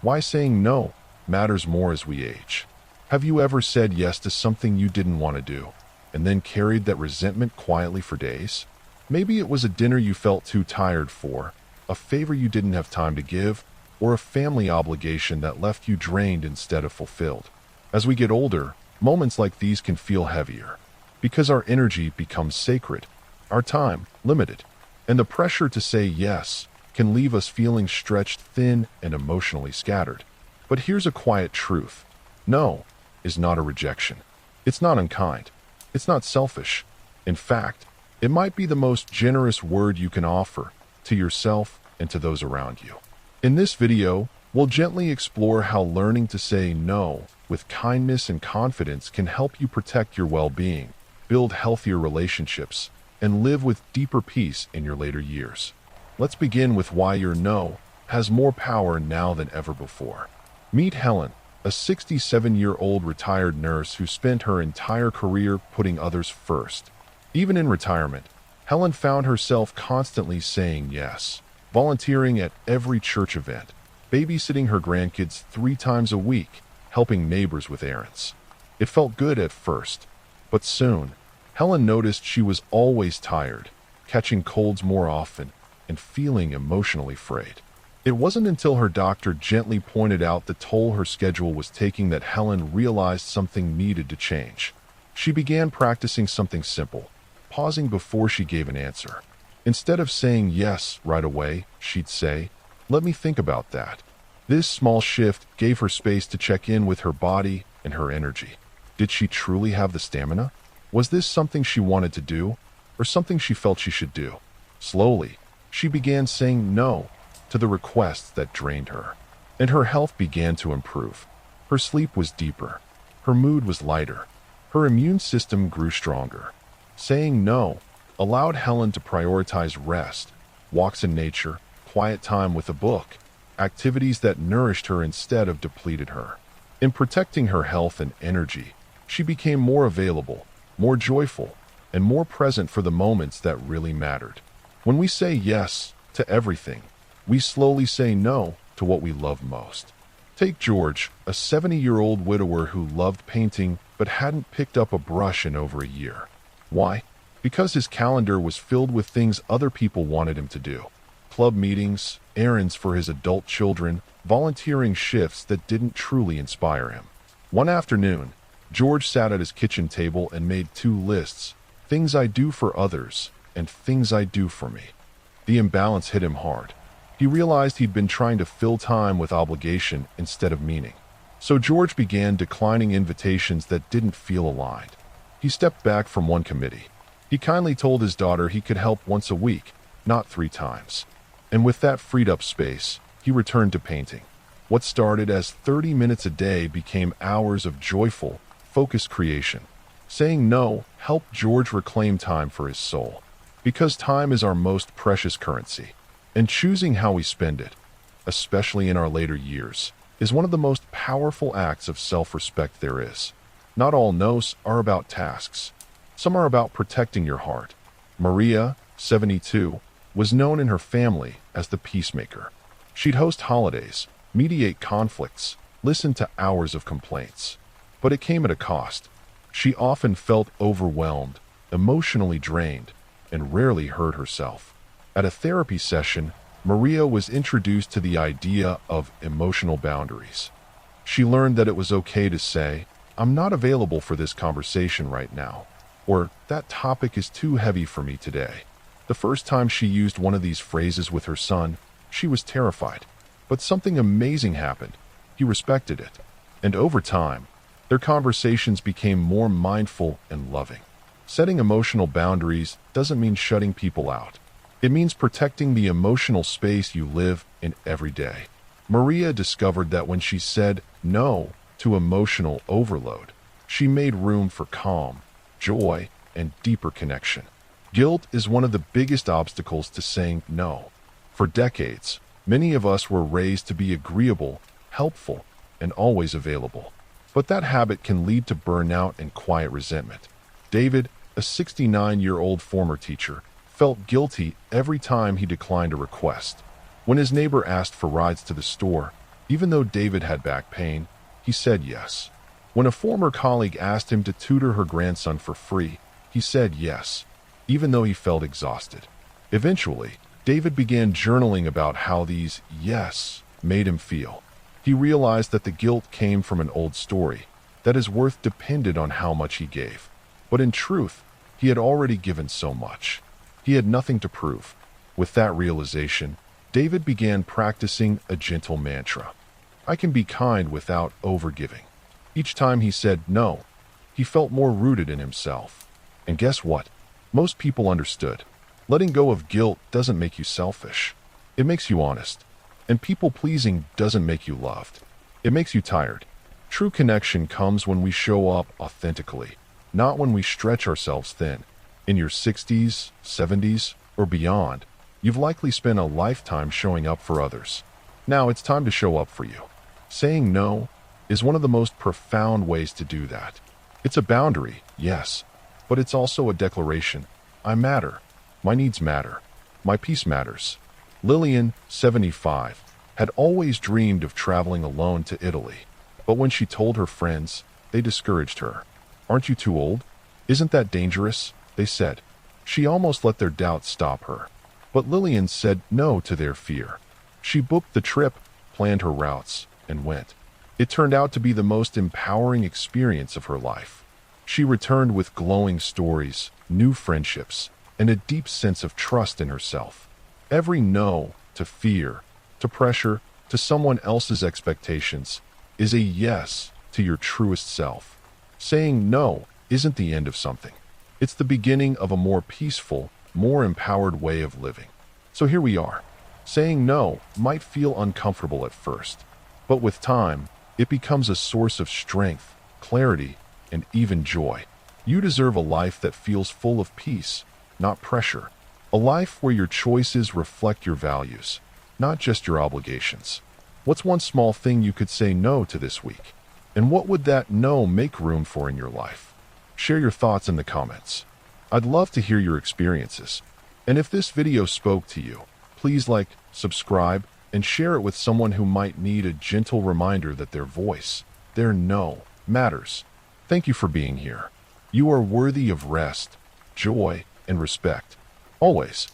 Why saying no matters more as we age. Have you ever said yes to something you didn't want to do, and then carried that resentment quietly for days? Maybe it was a dinner you felt too tired for, a favor you didn't have time to give, or a family obligation that left you drained instead of fulfilled. As we get older, moments like these can feel heavier, because our energy becomes sacred, our time limited, and the pressure to say yes can leave us feeling stretched thin and emotionally scattered. But here's a quiet truth. No is not a rejection. It's not unkind. It's not selfish. In fact, it might be the most generous word you can offer to yourself and to those around you. In this video, we'll gently explore how learning to say no with kindness and confidence can help you protect your well-being, build healthier relationships, and live with deeper peace in your later years. Let's begin with why your no has more power now than ever before. Meet Helen, a 67-year-old retired nurse who spent her entire career putting others first. Even in retirement, Helen found herself constantly saying yes, volunteering at every church event, babysitting her grandkids 3 times a week, helping neighbors with errands. It felt good at first, but soon, Helen noticed she was always tired, catching colds more often, and feeling emotionally frayed. It wasn't until her doctor gently pointed out the toll her schedule was taking that Helen realized something needed to change. She began practicing something simple, pausing before she gave an answer. Instead of saying yes right away, she'd say, "Let me think about that." This small shift gave her space to check in with her body and her energy. Did she truly have the stamina? Was this something she wanted to do, or something she felt she should do? Slowly, she began saying no to the requests that drained her, and her health began to improve. Her sleep was deeper, her mood was lighter, her immune system grew stronger. Saying no allowed Helen to prioritize rest, walks in nature, quiet time with a book, activities that nourished her instead of depleted her. In protecting her health and energy, she became more available, more joyful, and more present for the moments that really mattered. When we say yes to everything, we slowly say no to what we love most. Take George, a 70-year-old widower who loved painting but hadn't picked up a brush in over a year. Why? Because his calendar was filled with things other people wanted him to do. Club meetings, errands for his adult children, volunteering shifts that didn't truly inspire him. One afternoon, George sat at his kitchen table and made 2 lists: things I do for others and things I do for me. The imbalance hit him hard. He realized he'd been trying to fill time with obligation instead of meaning. So George began declining invitations that didn't feel aligned. He stepped back from one committee. He kindly told his daughter he could help once a week, not 3 times. And with that freed up space, he returned to painting. What started as 30 minutes a day became hours of joyful, focused creation. Saying no helped George reclaim time for his soul. Because time is our most precious currency, and choosing how we spend it, especially in our later years, is one of the most powerful acts of self-respect there is. Not all no's are about tasks. Some are about protecting your heart. Maria, 72, was known in her family as the peacemaker. She'd host holidays, mediate conflicts, listen to hours of complaints. But it came at a cost. She often felt overwhelmed, emotionally drained, and rarely heard herself. At a therapy session, Maria was introduced to the idea of emotional boundaries. She learned that it was okay to say, "I'm not available for this conversation right now," or "that topic is too heavy for me today." The first time she used one of these phrases with her son, she was terrified. But something amazing happened. He respected it. And over time, their conversations became more mindful and loving. Setting emotional boundaries doesn't mean shutting people out. It means protecting the emotional space you live in every day. Maria discovered that when she said no to emotional overload, she made room for calm, joy, and deeper connection. Guilt is one of the biggest obstacles to saying no. For decades, many of us were raised to be agreeable, helpful, and always available. But that habit can lead to burnout and quiet resentment. David, a 69-year-old former teacher, felt guilty every time he declined a request. When his neighbor asked for rides to the store, Even though David had back pain, he said yes. When a former colleague asked him to tutor her grandson for free, he said yes, even though he felt exhausted. Eventually, David began journaling about how these yes made him feel. He realized that the guilt came from an old story, that his worth depended on how much he gave. But in truth, he had already given so much. He had nothing to prove. With that realization, David began practicing a gentle mantra. I can be kind without overgiving. Each time he said no, he felt more rooted in himself. And guess what? Most people understood. Letting go of guilt doesn't make you selfish. It makes you honest. And people-pleasing doesn't make you loved. It makes you tired. True connection comes when we show up authentically, not when we stretch ourselves thin. In your 60s, 70s, or beyond, you've likely spent a lifetime showing up for others. Now it's time to show up for you. Saying no is one of the most profound ways to do that. It's a boundary, yes, but it's also a declaration. I matter. My needs matter. My peace matters. Lillian, 75, had always dreamed of traveling alone to Italy, but when she told her friends, they discouraged her. Aren't you too old? Isn't that dangerous? They said. She almost let their doubts stop her. But Lillian said no to their fear. She booked the trip, planned her routes, and went. It turned out to be the most empowering experience of her life. She returned with glowing stories, new friendships, and a deep sense of trust in herself. Every no to fear, to pressure, to someone else's expectations is a yes to your truest self. Saying no isn't the end of something. It's the beginning of a more peaceful, more empowered way of living. So here we are. Saying no might feel uncomfortable at first, but with time, it becomes a source of strength, clarity, and even joy. You deserve a life that feels full of peace, not pressure. A life where your choices reflect your values, not just your obligations. What's one small thing you could say no to this week? And what would that no make room for in your life? Share your thoughts in the comments. I'd love to hear your experiences. And if this video spoke to you, please like, subscribe, and share it with someone who might need a gentle reminder that their voice, their no, matters. Thank you for being here. You are worthy of rest, joy, and respect. Always.